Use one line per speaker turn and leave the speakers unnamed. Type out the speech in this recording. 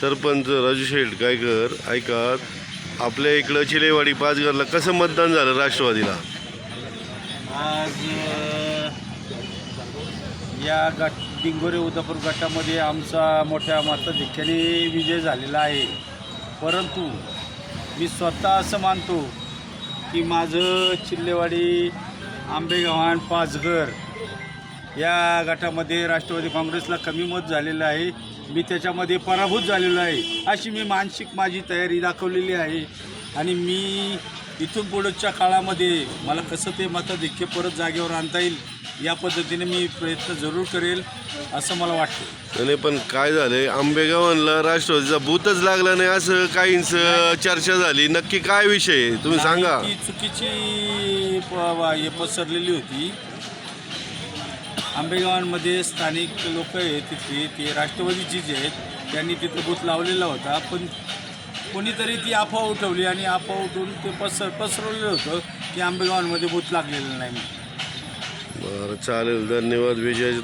सरपंच राजू शेटगायकर ऐका, आपल्या इकडं चिलेवाडी पाचघरला कसं मतदान झालं राष्ट्रवादीला?
आज या डिंगोरे उदापूर गटामध्ये आमचा मोठ्या मताधिक्याने विजय झालेला आहे. परंतु मी स्वतः असं मानतो की माझं चिल्लेवाडी, आंबेगव्हाण, पाचघर या गटामध्ये राष्ट्रवादी काँग्रेसला कमी मत झालेलं आहे. मी त्याच्यामध्ये पराभूत झालेलो आहे, अशी मी मानसिक माझी तयारी दाखवलेली आहे. आणि मी इथून पुढच्या काळामध्ये मला कसं ते मताधिक्य परत जागेवर आणता येईल या पद्धतीने मी प्रयत्न जरूर करेल असं मला वाटतं.
नाही, पण काय झालंय, आंबेगावांना राष्ट्रवादीचा बूथच लागला नाही असं काहींचं चर्चा झाली. नक्की काय विषय आहे तुम्ही सांगा.
ती चुकीची हे पसरलेली होती. आंबेगावांमध्ये स्थानिक लोक आहेत तिथले, ते राष्ट्रवादीची जे आहेत त्यांनी तिथं बूथ लावलेला होता. पण कोणीतरी ती अफवा उठवली आणि अफवा उठवून ते पसरवलेलं होतं की आंबेगावांमध्ये बूथ लागलेलं नाही.
बरं, चालेल, धन्यवाद विजयाचे.